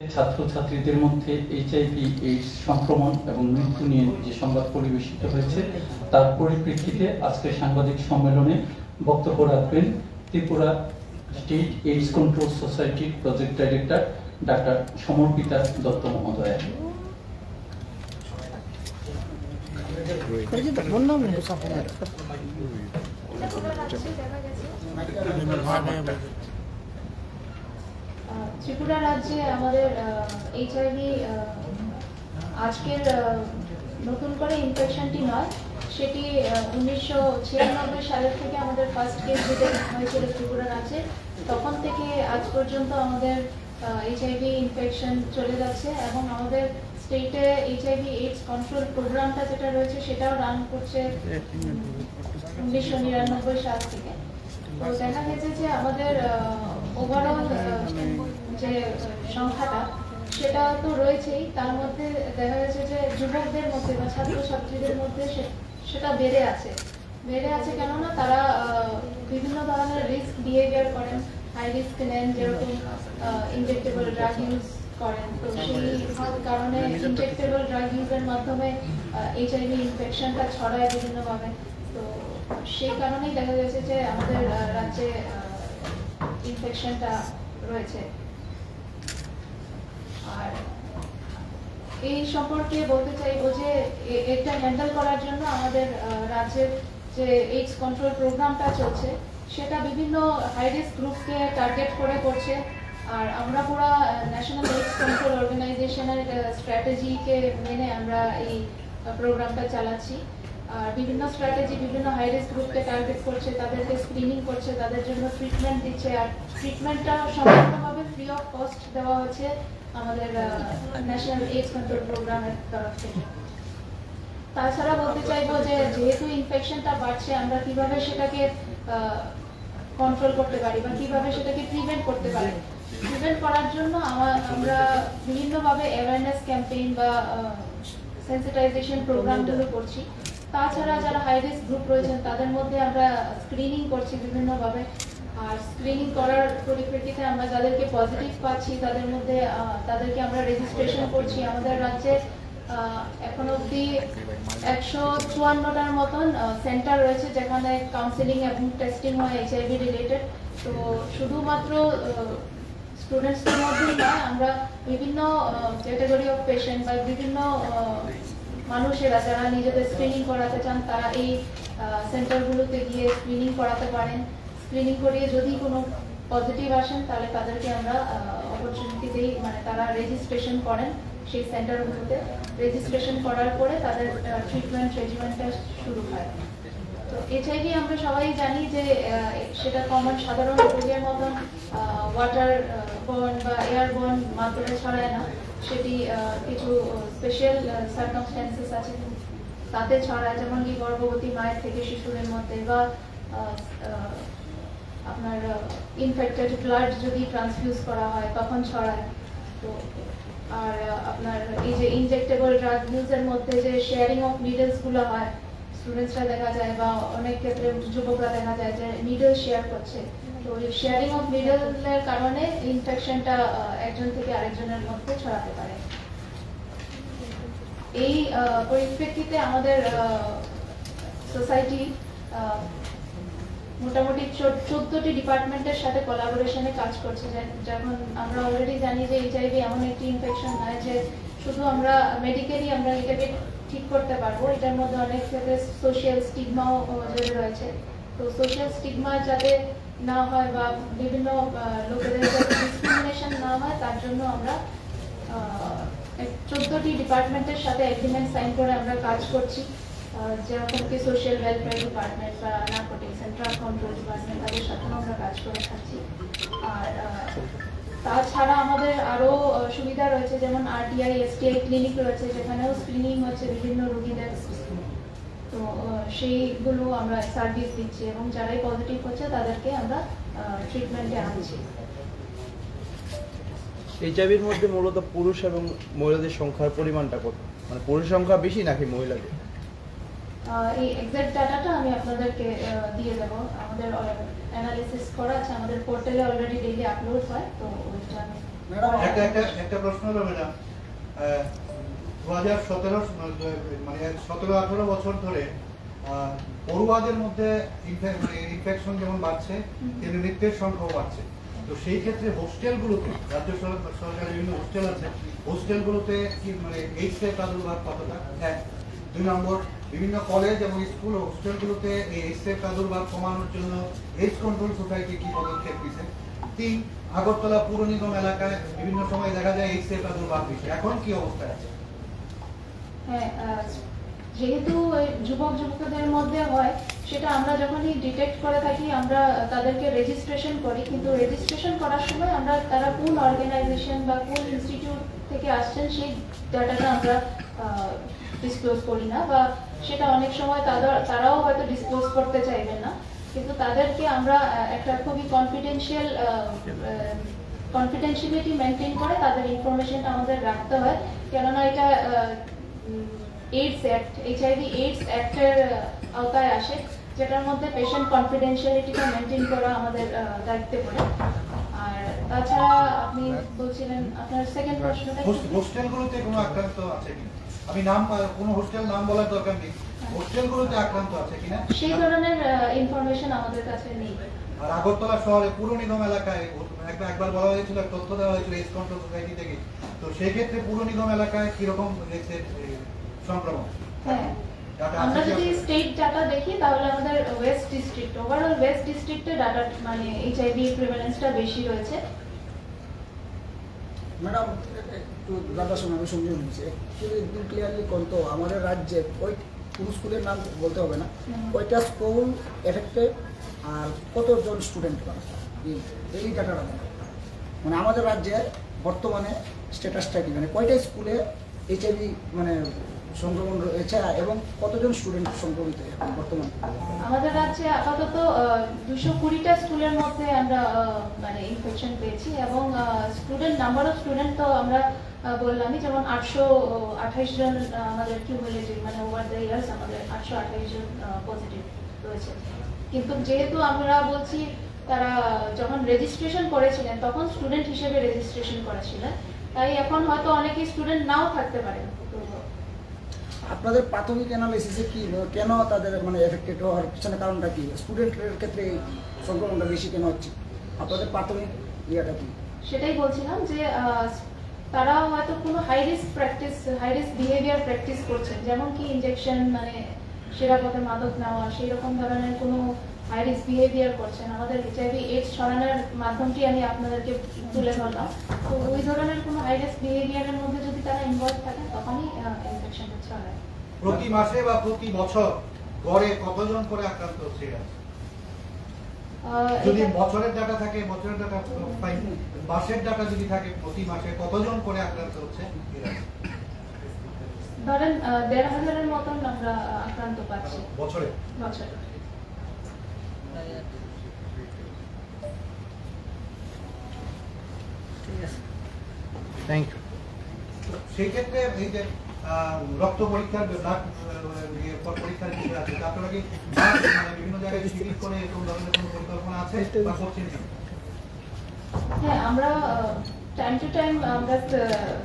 ছাত্রছাত্রীদের মধ্যে HIV AIDS সংক্রমণ এবং মৃত্যু নিয়ে যে সংবাদ পরিবেশিত হয়েছে তার পরিপ্রেক্ষিতে আজকে সাংবাদিক সম্মেলনে বক্তব্য রাখবেন ত্রিপুরা স্টেট এইডস কন্ট্রোল সোসাইটির project director doctor Samarpita Dutta মহোদয়া। ত্রিপুরা রাজ্যে আমাদের এইচআইভি আজকের নতুন করে ইনফেকশনটি নয়, সেটি 1996 সালের থেকে আমাদের ফার্স্ট কেস যেটা হয়েছিল ত্রিপুরা রাজ্যে, তখন থেকে আজ পর্যন্ত আমাদের এইচআইভি ইনফেকশন চলে যাচ্ছে এবং আমাদের স্টেটে এইচআইভি এইডস কন্ট্রোল প্রোগ্রামটা যেটা রয়েছে সেটাও রান করছে 1999 সাল থেকে। তো দেখা গেছে যে আমাদের ওভারঅল যে সংখ্যাটা সেটা তো রয়েছেই, তার মধ্যে দেখা গেছে যে যুবকদের মধ্যে বা ছাত্রছাত্রীদের মধ্যে সেটা বেড়ে আছে কেননা তারা বিভিন্ন ধরনের রিস্ক বিহেভিয়ার করেন, হাই রিস্ক নেন, যেরকম ইনজেক্টেবল ড্রাগ ইউজ করেন। তো সেই কারণে ইনজেক্টেবল ড্রাগ ইউজের মাধ্যমে এইচআইভি ইনফেকশনটা ছড়ায় বিভিন্নভাবে। তো সেই কারণেই দেখা গেছে যে আমাদের রাজ্যে ইনফেকশনটা রয়েছে। আর এই সম্পর্কে বলতে চাইবো যে এটা হ্যান্ডেল করার জন্য আমাদের রাজ্যের যে এইডস কন্ট্রোল প্রোগ্রামটা চলছে সেটা বিভিন্ন হাই রিস্ক গ্রুপকে টার্গেট করে করছে। আর আমরা পুরো ন্যাশনাল এইডস কন্ট্রোল অর্গানাইজেশনের স্ট্র্যাটেজিকে মেনে আমরা এই প্রোগ্রামটা চালাচ্ছি। আর বিভিন্ন স্ট্র্যাটেজি বিভিন্ন হাই রিস্ক গ্রুপকে টার্গেট করছে, তাদেরকে স্ক্রিনিং করছে, তাদের জন্য ট্রিটমেন্ট দিচ্ছে। আর ট্রিটমেন্টটা সম্পূর্ণভাবে ফ্রি অফ কস্ট দেওয়া হচ্ছে আমাদের ন্যাশনাল এইডস কন্ট্রোল প্রোগ্রামের তরফ থেকে। তাছাড়া বলতে চাইবো যে যেহেতু ইনফেকশনটা বাড়ছে, আমরা কিভাবে সেটাকে কন্ট্রোল করতে পারি বা কিভাবে সেটাকে প্রিভেন্ট করতে পারি। প্রিভেন্ট করার জন্য আমরা বিভিন্নভাবে অ্যাওয়ারনেস ক্যাম্পেইন বা সেন্সিটাইজেশন প্রোগ্রামগুলো করছি। তাছাড়া যারা হাই রিস্ক গ্রুপ রয়েছেন তাদের মধ্যে আমরা স্ক্রিনিং করছি বিভিন্নভাবে। আর স্ক্রিনিং করার পরিপ্রেক্ষিতে আমরা যাদেরকে পজিটিভ পাচ্ছি তাদের মধ্যে তাদেরকে আমরা রেজিস্ট্রেশন করছি। আমাদের রাজ্যে এখন অবধি 154টার মতন সেন্টার রয়েছে যেখানে কাউন্সিলিং এবং টেস্টিং হয় এইচআইভি রিলেটেড। তো শুধুমাত্র স্টুডেন্টসদের মধ্যেই নয়, আমরা বিভিন্ন ক্যাটাগরি অফ পেশেন্ট বা বিভিন্ন মানুষেরা যারা নিজেদের স্ক্রিনিং করাতে চান তারা এই সেন্টারগুলোতে গিয়ে স্ক্রিনিং করাতে পারেন। স্ক্রিনিং করিয়ে যদি কোনো পজিটিভ আসেন তাহলে তাদেরকে আমরা অপরচুনিটি দিই, মানে তারা রেজিস্ট্রেশন করেন সেই সেন্টারগুলোতে। রেজিস্ট্রেশন করার পরে তাদের ট্রিটমেন্ট রেজিমেন্টটা শুরু হয়। তো এইচআইভি আমরা সবাই জানি যে সেটা কমন সাধারণ রোগের মতন ওয়াটার বর্ন বা এয়ার বর্ন মাধ্যমে ছড়ায় না, সেটি কিছু স্পেশাল সার্কামস্ট্যান্সেস আছে তাতে ছড়ায়, যেমন কি গর্ভবতী মায়ের থেকে শিশুদের মধ্যে বা আপনার ইনফেক্টেড ব্লাড যদি ট্রান্সফিউজ করা হয় তখন ছড়ায়। তো আর আপনার এই যে ইনজেক্টেবল ড্রাগ ইউজের মধ্যে যে শেয়ারিং অফ নিডলসগুলো হয়, স্টুডেন্টসরা দেখা যায় বা অনেক ক্ষেত্রে যুবকরা দেখা যায় যে নিডল শেয়ার করছে। তো এই শেয়ারিং অফ নিডলের কারণে ইনফেকশনটা একজন থেকে আরেকজনের মধ্যে ছড়াতে পারে। এই পরিপ্রেক্ষিতে আমাদের সোসাইটি মোটামুটি 14টি ডিপার্টমেন্টের সাথে কোলাবোরেশনে কাজ করছে। যেমন আমরা অলরেডি জানি যে এইচআইভি এমন একটি ইনফেকশন হয় যে শুধু আমরা মেডিকেলি আমরা এটাকে ঠিক করতে পারবো, এটার মধ্যে অনেক ক্ষেত্রে সোশ্যাল স্টিগমাও জড়িত রয়েছে। তো সোশ্যাল স্টিগমা যাতে না হয় বা বিভিন্ন লোকেদের যাতে ডিসক্রিমিনেশন না হয় তার জন্য আমরা 14টি ডিপার্টমেন্টের সাথে এগ্রিমেন্ট সাইন করে আমরা কাজ করছি, যেরকম কি সোশ্যাল ওয়েলফেয়ার ডিপার্টমেন্ট বা narcotics and drug control department, তাদের সাথে আমরা কাজ করে থাকছি। আর তাছাড়া আমাদের আরো সুবিধা রয়েছে, যেমন আরটিআই এসটিআই ক্লিনিক রয়েছে যেখানেও স্ক্রিনিং হচ্ছে বিভিন্ন রোগীদের। তো সেইগুলো আমরা সার্ভিস দিচ্ছি এবং যারাই পজিটিভ হচ্ছে তাদেরকে আমরা ট্রিটমেন্টে আনছি। এইচআইভির মধ্যে মূলত পুরুষ এবং মহিলাদের সংখ্যার পরিমাণটা কত, মানে পুরুষ সংখ্যা বেশি নাকি মহিলাদের? এই এক্সাক্ট ডাটাটা আমি আপনাদেরকে দিয়ে দেবো। আমাদের অ্যানালিসিস করা আছে, আমাদের পোর্টালে অলরেডি ডেইলি আপলোড হয়, তো ওইটা আমি ম্যাডাম একটা প্রশ্ন হলো ম্যাডাম, 2017 মানে 17-18 বছর ধরে পড়ুয়াদের মধ্যে ইনফেকশন যেমন বাড়ছে তেমনি মৃত্যুর সংখ্যাও বাড়ছে। তো সেই ক্ষেত্রে হোস্টেলগুলোতে, রাজ্য সরকারের বিভিন্ন হোস্টেল আছে, হোস্টেলগুলোতে কি মানে এইডস এর প্রাদুর্ভাব কতটা? এক। 2 নম্বর, বিভিন্ন কলেজ এবং স্কুল ও হোস্টেলগুলোতে এই এইডস এর প্রাদুর্ভাব কমানোর জন্য এইডস কন্ট্রোল সোসাইটি কি পদক্ষেপ নিয়েছে? 3, আগরতলা পুর নিগম এলাকায় বিভিন্ন সময় দেখা যায় এইডস এর প্রাদুর্ভাব বেশি, এখন কি অবস্থায় আছে? হ্যাঁ, যেহেতু যুবক যুবতীদের মধ্যে হয়, সেটা আমরা যখনই ডিটেক্ট করে থাকি আমরা তাদেরকে রেজিস্ট্রেশন করি, কিন্তু রেজিস্ট্রেশন করার সময় আমরা তারা কোন অর্গানাইজেশন বা কোন ইনস্টিটিউট থেকে আসছেন সেই ডাটাটা আমরা ডিসক্লোজ করি না, বা সেটা অনেক সময় তারাও হয়তো ডিসক্লোজ করতে চাইবেন না, কিন্তু তাদেরকে আমরা একটা খুবই কনফিডেন্সিয়ালিটি মেনটেন করে তাদের ইনফরমেশনটা আমাদের রাখতে হয়, কেননা এটা এইডস অ্যাক্ট, এইচআইভি এইডস অ্যাক্টের আওতায় আসে, যেটার মধ্যে পেশেন্ট কনফিডেন্সিয়ালিটিটা মেনটেন করা আমাদের দায়িত্বে পড়ে। আর তাছাড়া আপনি বলছিলেন আপনার সেকেন্ড প্রশ্নটা কি? হোস্টেলগুলোতে কোনো আক্রান্ত আছে কিনা? আমি কোনো হোস্টেল নাম বলার দরকার নেই, হোস্টেলগুলোতে আক্রান্ত আছে কিনা সেই ধরনের ইনফরমেশন আমাদের কাছে নেই। আর আগরতলা শহরে পুর নিগম এলাকায় একবার বলা হয়েছিল, তথ্য দেওয়া হয়েছিল এইডস কন্ট্রোল সোসাইটি থেকে, তো সেই ক্ষেত্রে পুর নিগম এলাকায় কিরকম সংক্রমণ? হ্যাঁ, আমরা যদি স্টেট ডাটা দেখি তাহলে আমাদের ওয়েস্ট ডিস্ট্রিক্ট, ওভারঅল ওয়েস্ট ডিস্ট্রিক্টে ডাটা মানে এইচআইভি প্রিভ্যালেন্সটা বেশি রয়েছে। ম্যাডাম একটু দাদা শোনা আমি শুনতে নিচ্ছি একটু ক্লিয়ারলি কোন তো আমাদের রাজ্যে ওই কোন স্কুলের নাম বলতে হবে না, কয়টা স্কুল এফেক্টেড আর কতজন স্টুডেন্ট এই ডাটাটা মানে আমাদের রাজ্যে বর্তমানে স্ট্যাটাসটা কি, মানে কয়টা স্কুলে এইচআইভি মানে সংক্রমণ রয়েছে এবং কতজন স্টুডেন্ট সংক্রমিত বর্তমানে? আমাদের রাজ্যে আপাতত 220টা স্কুলের মধ্যে আমরা মানে ইনফেকশন পেয়েছি, এবং স্টুডেন্ট নাম্বার অফ স্টুডেন্ট তো আমরা বললামই, যেমন 828 জন আমাদের কিউমুলেটিভ মানে ওভার দ্য ইয়ার্স আমাদের 828 জন পজিটিভ রয়েছে। কিন্তু যেহেতু আমরা বলছি তারা যখন রেজিস্ট্রেশন করেছিলেন তখন স্টুডেন্ট হিসেবে রেজিস্ট্রেশন করেছিলেন, তাই এখন হয়তো অনেকেই স্টুডেন্ট নাও থাকতে পারেন। আপনাদের প্রাথমিক অ্যানালাইসিসে কি কেন তাদের মানে এফেক্টেড হওয়ার পিছনে কারণটা কি, স্টুডেন্টের ক্ষেত্রে সংক্রমণটা বেশি কেন হচ্ছে, আপনাদের প্রাথমিক ইয়েটা কি? সেটাই বলছিলাম যে তারা হয়তো কোনো হাই রিস্ক বিহেভিয়ার প্র্যাকটিস করছেন, যেমন কি ইনজেকশন মানে সেরা পথে মাদক নেওয়া, সেই রকম ধরনের কোনো হাই রিস্ক বিহেভিয়ার করছেন। আমাদের এইচআইভি এইডস ছড়ানোর মাধ্যমটি আমি আপনাদেরকে তুলে ধরলাম, তো ওই ধরনের কোনো হাই রিস্ক বিহেভিয়ারের মধ্যে যদি তারা ইনভলভ থাকেন তখনই ইনফেকশনটা ছড়ায়। প্রতি মাসে বা প্রতি বছর গড়ে কতজন করে আক্রান্ত হচ্ছে? যদি বছরের ডাটা থাকে বছরের ডাটা ফাইন, মাসের ডাটা যদি থাকে প্রতি মাসে কতজন করে আক্রান্ত হচ্ছে? ধরেন 1,500-এর মতন আমরা আক্রান্ত পাচ্ছি বছরে। Thank you. সেই ক্ষেত্রে এই যে রক্ত পরীক্ষার ব্লাড পরীক্ষার বিষয় আছে, আপনারা কি মানে বিভিন্ন জায়গায় শিবির করে এরকম ধরনের কোনো পরিকল্পনা আছে বা করছেন কি? হ্যাঁ, আমরা টাইম টু টাইম আমরা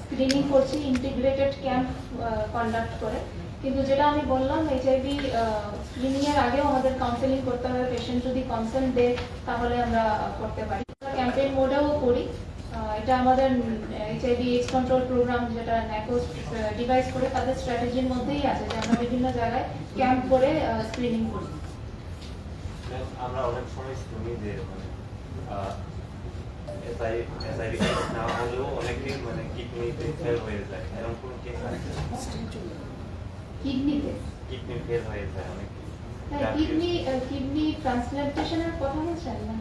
স্ক্রিনিং করছি, ইন্টিগ্রেটেড ক্যাম্প কন্ডাক্ট করে, কিন্তু যেটা আমি বললাম এইচআইভি স্ক্রিনিং এর আগেও আমাদের কাউন্সেলিং করতে হবে, পেশেন্ট যদি কনসেন্ট দেয় তাহলে আমরা করতে পারি। ক্যাম্পেইন মোডেও করি, এটা আমাদের এইচআইভি এইডস কন্ট্রোল প্রোগ্রাম যেটা ন্যাকোস ডিভাইস করে তাদের স্ট্র্যাটেজির মধ্যেই আছে যে আমরা বিভিন্ন জায়গায় ক্যাম্প করে স্ক্রিনিং করি। আমরা অনেক সময় শুনি যে মানে এসআইভি না হলেও অনেকেই মানে কিডনিতে ফেল হয়ে যায়, এরকম কোনো কেস আছে? কিডনি ফেল হয়ে যায় অনেকে। হ্যাঁ, কিডনি ট্রান্সপ্লান্টেশনের কথা বলছেন না?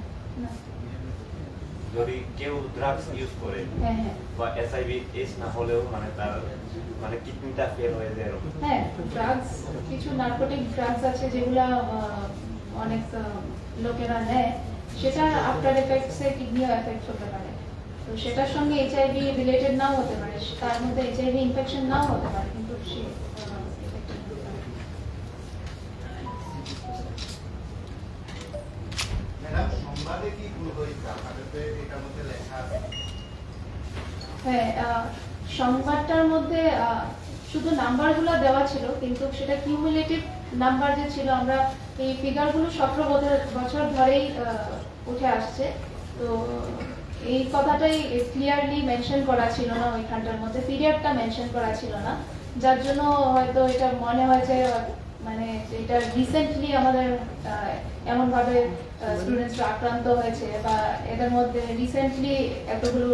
যদি কেউ ড্রাগস ইউজ করে বা এসআইভি এইডস না হলেও মানে তার মানে কিডনিটা ফেল হয়ে যায় এরকম? হ্যাঁ, ড্রাগস, কিছু নার্কোটিক ড্রাগস আছে যেগুলা অনেক লোকেরা নেয়, সেটা আফটার এফেক্টসে কিডনিও এফেক্ট হতে পারে, তো সেটার সঙ্গে এইচআইভি রিলেটেড নাও হতে পারে, তার মধ্যে এইচআইভি ইনফেকশন নাও হতে পারে, কিন্তু সংবাদে কি ভুল হয়েছে আপনাদের এটার মধ্যে লেখা আছে? হ্যাঁ, সংবাদটার মধ্যে শুধু নাম্বারগুলো দেওয়া ছিল, কিন্তু সেটা কিউমুলেটিভ নাম্বার যে ছিল, আমরা এই ফিগারগুলো 17 বছর ধরেই উঠে আসছে। তো এই কথাটাই ক্লিয়ারলি মেনশন করা ছিল না, ওইখানটার মধ্যে পিরিয়ডটা মেনশন করা ছিল না, যার জন্য হয়তো এটা মনে হয় যে মানে এটা রিসেন্টলি আমাদের এমনভাবে স্টুডেন্টসরা আক্রান্ত হয়েছে বা এদের মধ্যে রিসেন্টলি এতগুলো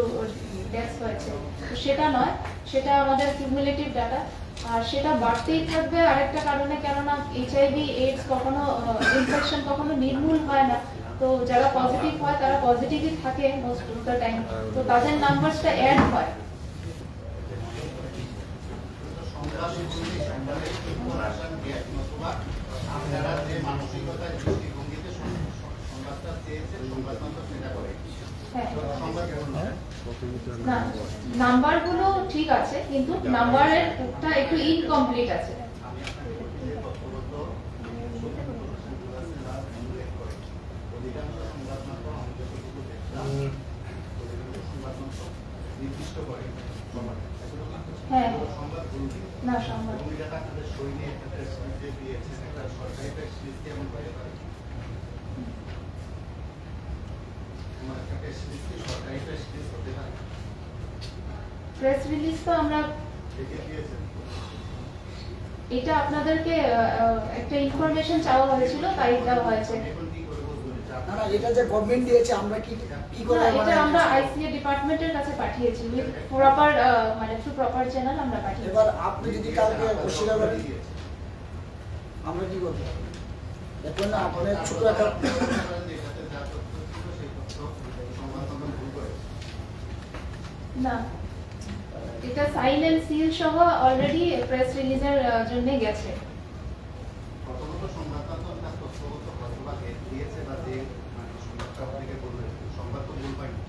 ডেথস হয়েছে, তো সেটা নয়, সেটা আমাদের কিউমুলেটিভ ডাটা। আর সেটা বাড়তেই থাকবে আরেকটা কারণে, কেননা এইচআইভি এইডস কখনো ইনফেকশন কখনো নির্মূল হয় না। তো যারা পজিটিভ হয় তারা পজিটিভই থাকে মোস্ট অফ দ্য টাইম, তো তাদের নাম্বারসটা অ্যাড হয়। আপনারা যে মানসিকতা দৃষ্টিভঙ্গিতে সংবাদটা চেয়েছেন, সংবাদ মাধ্যম সেটা করে হ্যাঁ, সংবাদ না, নাম্বারগুলো ঠিক আছে, কিন্তু নাম্বারের একটা একটু ইনকমপ্লিট আছে। আমি আপনাকে বলছি যে তথ্যগত উল্লেখ করে অধিকাংশ সংবাদ মাধ্যম আমি যতটুকু দেখলাম, অধিকাংশ সংবাদ মাধ্যম নির্দিষ্ট করে হ্যাঁ, সংবাদগুলো না সংবাদ এবং এটা আপনাদের সৈনিক একটা প্রেস রিলিজ দিয়েছেন, একটা সরকারি প্রেস রিলিজ দিয়ে এমন করে পারে আমার একটা প্রেস রিলিজ কি সরকারি প্রেস রিলিজ হতে পারে? প্রেস রিলিজ তো আমরা দেখে দিয়েছেন এটা আপনাদেরকে একটা ইনফরমেশন চাওয়া হয়েছিল, তাই দেওয়া হয়েছে। এখন কি করে বুঝবেন এটা না না, এটা যে গভর্নমেন্ট দিয়েছে আমরা কি করে না, মানে এটা আমরা আইসিএ ডিপার্টমেন্টের কাছে পাঠিয়েছি, উইথ প্রপার মানে থ্রু প্রপার চ্যানেল আমরা পাঠিয়েছি। এবার আপনি যদি কালকে অস্বীকার করেন আমরা কি করবো? এখন না আপনি ছোট একটা যেটাতে যা তথ্য ছিল সেই তথ্য সংবাদ মাধ্যম ভুল করেছে। না, এটা সাইন এন্ড সিল সহ অলরেডি প্রেস রিলিজের জন্য গেছে। প্রথমত সংবাদ মাধ্যম তার তথ্যগত হয়তোবা দিয়েছে বা যে মানে সংবাদটা আপনাকে বললেন সংবাদ তো ভুল পাইনি।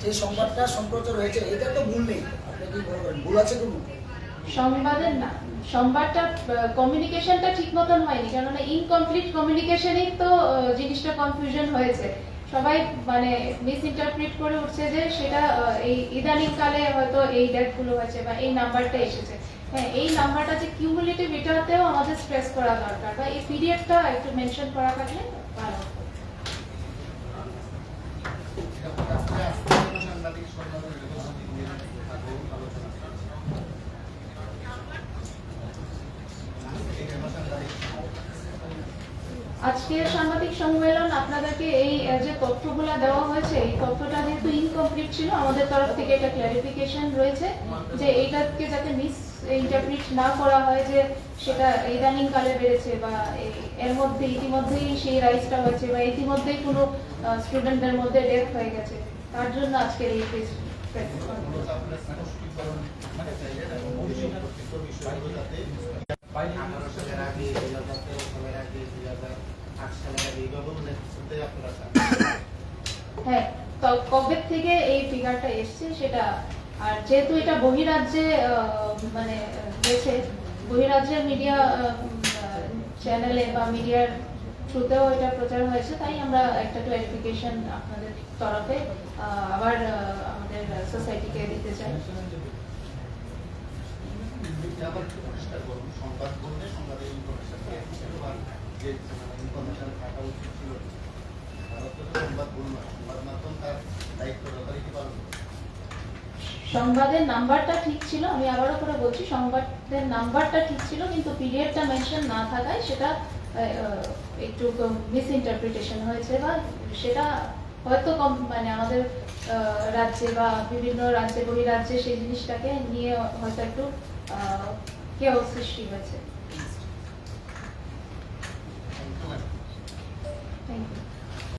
যে সংবাদটা সম্প্রচার হয়েছে এটা তো ভুল নেই, আপনি কি বলবেন ভুল আছে কোনো? সংবাদের না, সংবাদটা কমিউনিকেশনটা ঠিক মতন হয়নি, কেননা ইনকমপ্লিট কমিউনিকেশনই তো জিনিসটা কনফিউশন হয়েছে। সবাই মানে মিস ইন্টারপ্রিট করে উঠছে যে সেটা এই ইদানিং কালে হয়তো এই ডেটগুলো হয়েছে বা এই নাম্বারটা এসেছে। হ্যাঁ, এই নাম্বারটা যে কিউমুলেটিভ, এটাতেও আমাদের স্ট্রেস করা দরকার, বা এই পিরিয়ডটা একটু মেনশন করা থাকলে ভালো হতো। সাংবাদিক সম্মেলন আলোচনা আজকের সাংবাদিক সম্মেলন আপনাদেরকে এই যে তথ্যগুলো দেওয়া হয়েছে, এই তথ্যটা যেহেতু ইনকমপ্লিট ছিল, আমাদের তরফ থেকে এটা ক্লারিফিকেশন রয়েছে যে এইটাকে যাতে মিস ইন্টারপ্রিট না করা হয় যে সেটা ইদানিং কালে বেড়েছে বা এর মধ্যে ইতিমধ্যেই সেই রাইজটা হয়েছে বা ইতিমধ্যেই কোনো স্টুডেন্টদের মধ্যে ডেথ হয়ে গেছে, তার জন্য আজকের এই প্রেস হ্যাঁ, তো কবে থেকে এই ফিগারটা এসছে সেটা, আর যেহেতু এটা বহিরাজ্যে মানে গেছে, বহিরাজ্যের মিডিয়া চ্যানেলে বা মিডিয়ার থ্রুতেও এটা প্রচার হয়েছে, তাই আমরা একটা ক্লারিফিকেশন আপনাদের তরফে আবার আমাদের সোসাইটিকে দিতে চাই। সংবাদ বললে সংবাদের ইনফরমেশন যে ইনফরমেশন থাকা উচিত ছিল, ভারত তো সংবাদ বলল না, সংবাদ মাধ্যম তার দায়িত্ব যথারীতি পালন করে। সংবাদের নাম্বারটা ঠিক ছিল, আমি আবারও করে বলছি, সংবাদের নাম্বারটা ঠিক ছিল, কিন্তু পিরিয়ডটা মেনশন না থাকায় সেটা একটু মিস ইন্টারপ্রিটেশন হয়েছে, বা সেটা হয়তো মানে আমাদের রাজ্যে বা বিভিন্ন রাজ্যে বহিরাজ্যে সেই জিনিসটাকে নিয়ে হয়তো একটু কেওস সৃষ্টি হয়েছে। Thank you.